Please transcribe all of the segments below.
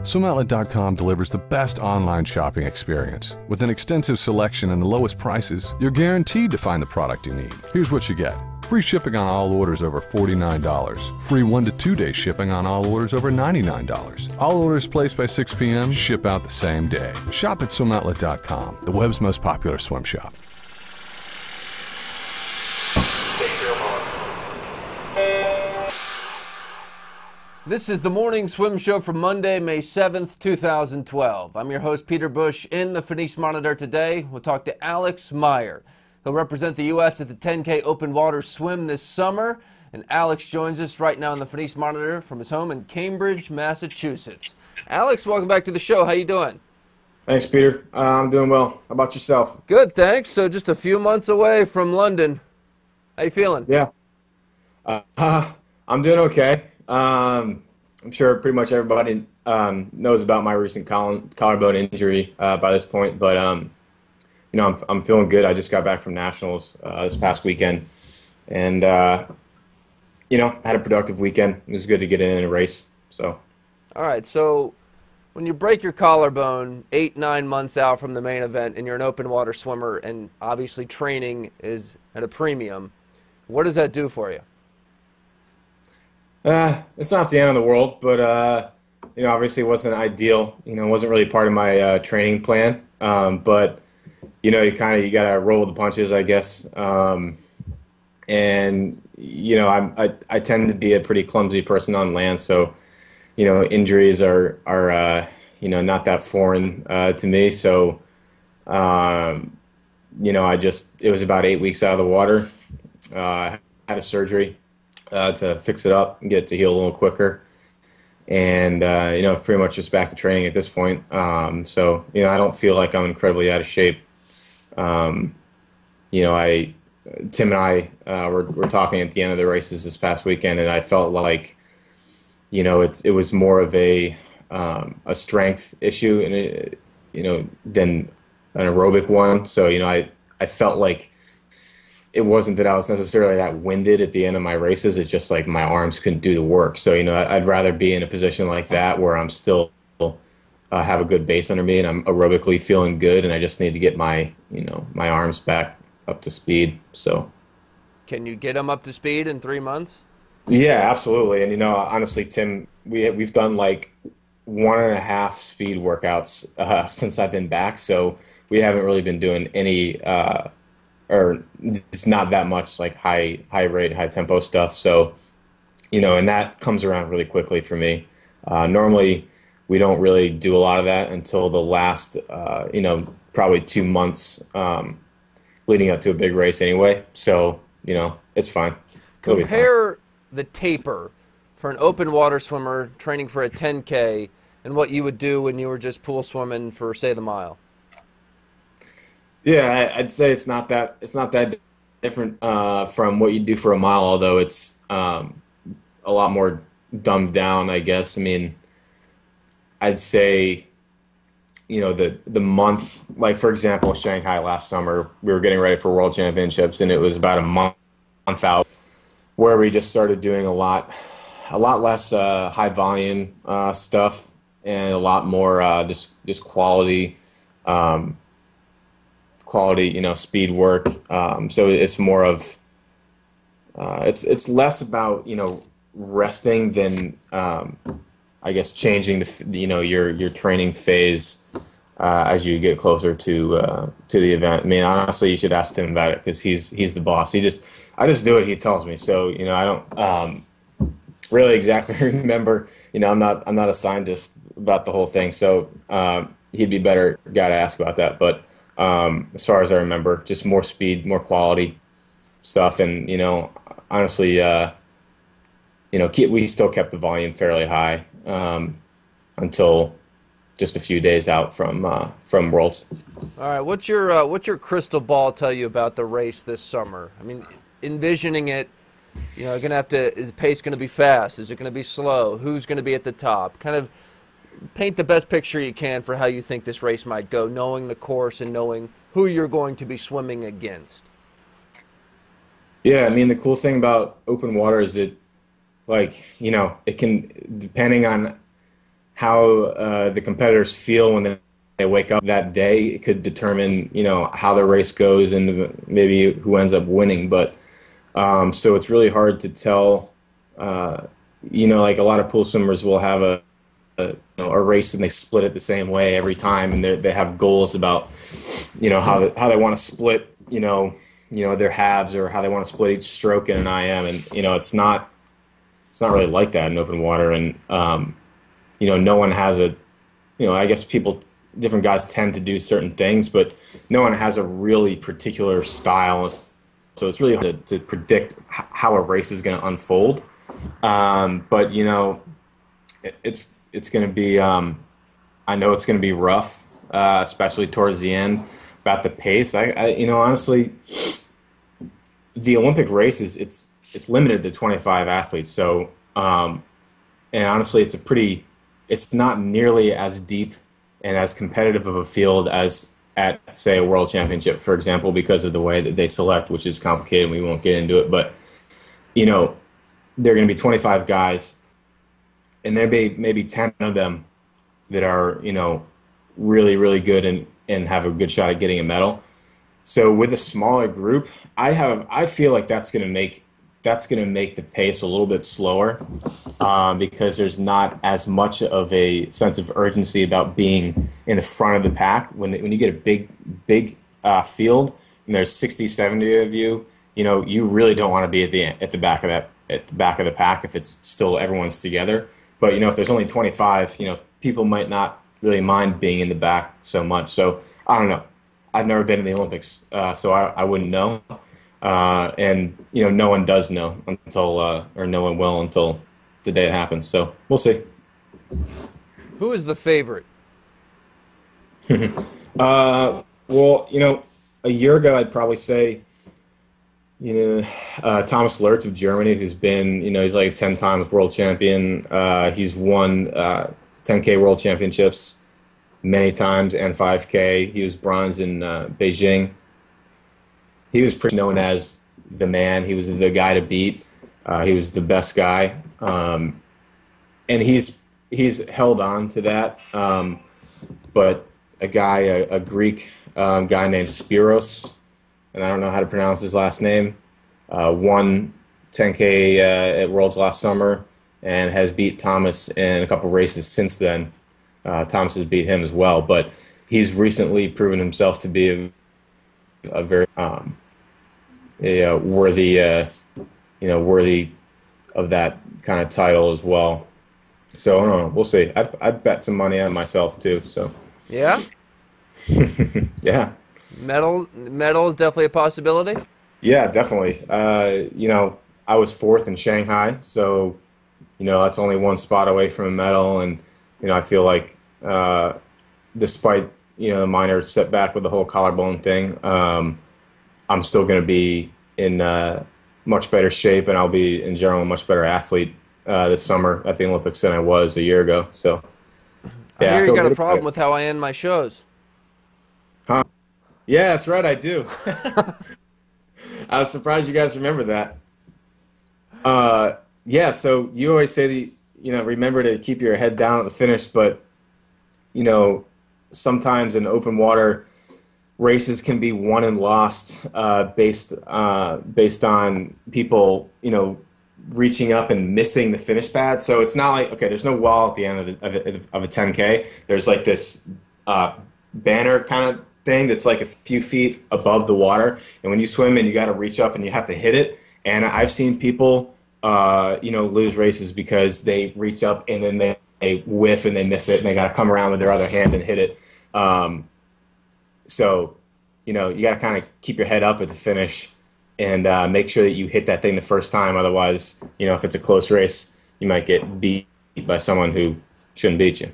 SwimOutlet.com delivers the best online shopping experience. With an extensive selection and the lowest prices, you're guaranteed to find the product you need. Here's what you get. Free shipping on all orders over $49. Free 1 to 2 day shipping on all orders over $99. All orders placed by 6 p.m. ship out the same day. Shop at SwimOutlet.com, the web's most popular swim shop. This is the Morning Swim Show for Monday, May 7th, 2012. I'm your host, Peter Bush, in the Phoenice Monitor today. We'll talk to Alex Meyer. He'll represent the U.S. at the 10K open water swim this summer. And Alex joins us right now in the Phoenice Monitor from his home in Cambridge, Massachusetts. Alex, welcome back to the show. How you doing? Thanks, Peter. I'm doing well. How about yourself? Good, thanks. So just a few months away from London. How you feeling? Yeah. I'm doing okay. I'm sure pretty much everybody knows about my recent collarbone injury by this point, but you know, I'm feeling good. I just got back from nationals this past weekend, and you know, had a productive weekend. It was good to get in a race. So, all right. So, when you break your collarbone 8-9 months out from the main event, and you're an open water swimmer, and obviously training is at a premium, what does that do for you? It's not the end of the world, but you know, obviously it wasn't ideal. You know, it wasn't really part of my training plan. But you know, you gotta roll with the punches, I guess. And you know, I tend to be a pretty clumsy person on land, so you know, injuries are you know, not that foreign to me. So you know, it was about 8 weeks out of the water. Had a surgery to fix it up and get it to heal a little quicker. And, you know, pretty much just back to training at this point. So, you know, I don't feel like I'm incredibly out of shape. You know, Tim and I were talking at the end of the races this past weekend, and I felt like, you know, it was more of a strength issue, and you know, than an aerobic one. So, you know, I felt like it wasn't that I was necessarily that winded at the end of my races. It's just like my arms couldn't do the work. So, you know, I'd rather be in a position like that where I'm still have a good base under me and I'm aerobically feeling good, and I just need to get my, you know, my arms back up to speed. So, can you get them up to speed in 3 months? Yeah, absolutely. And you know, honestly, Tim, we've done like 1.5 speed workouts since I've been back. So we haven't really been doing any. Or it's not that much like high rate, high tempo stuff. So, you know, and that comes around really quickly for me. Normally, we don't really do a lot of that until the last, you know, probably 2 months leading up to a big race anyway. So, you know, it's fine. Compare the taper for an open water swimmer training for a 10K and what you would do when you were just pool swimming for, say, the mile. Yeah, I'd say it's not that different from what you do for a mile, although it's a lot more dumbed down, I guess. I mean, I'd say, you know, the month, like for example, Shanghai last summer, we were getting ready for World Championships, and it was about a month out where we just started doing a lot less high volume stuff and a lot more just quality. Quality, you know, speed work. So it's more of it's less about, you know, resting than I guess changing the, you know, your training phase as you get closer to the event. I mean, honestly, you should ask him about it because he's the boss. I just do what he tells me. So, you know, I don't really exactly remember. You know, I'm not a scientist about the whole thing. So he'd be better guy to ask about that. But as far as I remember, just more speed, more quality stuff, and you know, honestly, you know, we still kept the volume fairly high until just a few days out from Worlds. All right, what's your crystal ball tell you about the race this summer? I mean, envisioning it, you know, is the pace going to be fast? Is it going to be slow? Who's going to be at the top? Kind of paint the best picture you can for how you think this race might go, knowing the course and knowing who you're going to be swimming against. Yeah, I mean, the cool thing about open water is like, you know, it can, depending on the competitors feel when they wake up that day. It could determine, how the race goes and maybe who ends up winning. But so it's really hard to tell. Like a lot of pool swimmers will have a race and they split it the same way every time, and they have goals about, how they want to split, their halves, or how they want to split each stroke in an IM, and it's not really like that in open water, and no one has I guess different guys tend to do certain things, but no one has a really particular style. So it's really hard to predict how a race is going to unfold. But it's going to be, I know it's going to be rough, especially towards the end about the pace. Honestly, the Olympic race it's limited to 25 athletes. So, and honestly, it's not nearly as deep and as competitive of a field as at, say, a world championship, for example, because of the way that they select, which is complicated. We won't get into it, but there are going to be 25 guys, and there be maybe 10 of them that are, really, really good and have a good shot at getting a medal. So with a smaller group, I feel like that's going to make the pace a little bit slower, because there's not as much of a sense of urgency about being in the front of the pack. When you get a big field and there's 60, 70 of you, you really don't want to be at the back of the pack if it's still everyone's together. But if there's only 25, people might not really mind being in the back so much. So I don't know. I've never been in the Olympics, so I wouldn't know. And no one does know until, or no one will until the day it happens. So we'll see. Who is the favorite? Well, a year ago I'd probably say, Thomas Lertz of Germany, who's been, he's like a 10 times world champion. He's won 10K world championships many times and 5K. He was bronze in Beijing. He was pretty known as the man. He was the guy to beat. He was the best guy, and he's held on to that. But a Greek guy named Spiros, and I don't know how to pronounce his last name, won 10K at Worlds last summer and has beat Thomas in a couple races since then. Thomas has beat him as well, but he's recently proven himself to be a very worthy, worthy of that kind of title as well. So I don't know. We'll see. I'd bet some money on myself too. So Yeah? yeah, Medal is definitely a possibility? yeah, definitely. I was fourth in Shanghai, so that's only one spot away from a medal, and I feel like despite the minor setback with the whole collarbone thing, I'm still going to be in much better shape, and I'll be in general a much better athlete this summer at the Olympics than I was a year ago. So yeah, I hear feel you got a good about problem it. with how I end my shows. Huh? Yeah, that's right, I do. I was surprised you guys remember that. Yeah, so you always say that, remember to keep your head down at the finish, but, sometimes in open water, races can be won and lost based on people, reaching up and missing the finish pad. So it's not like, okay, there's no wall at the end of a 10K. There's like this banner kind of thing that's like a few feet above the water. And when you swim and you got to reach up and you have to hit it. And I've seen people, lose races because they reach up and then they whiff and they miss it and they got to come around with their other hand and hit it. So, you got to kind of keep your head up at the finish and make sure that you hit that thing the first time. Otherwise, if it's a close race, you might get beat by someone who shouldn't beat you.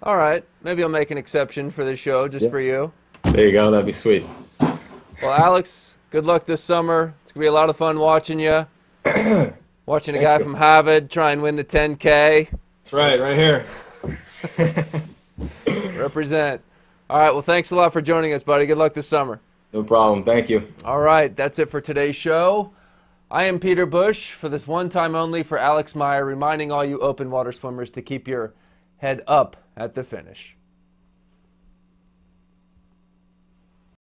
All right. Maybe I'll make an exception for this show just for you. There you go. That'd be sweet. Well, Alex, good luck this summer. It's going to be a lot of fun watching you. Watching a guy from Harvard try and win the 10K. That's right here. Represent. All right. Well, thanks a lot for joining us, buddy. Good luck this summer. No problem. Thank you. All right. That's it for today's show. I am Peter Bush for this one time only for Alex Meyer, reminding all you open water swimmers to keep your head up at the finish.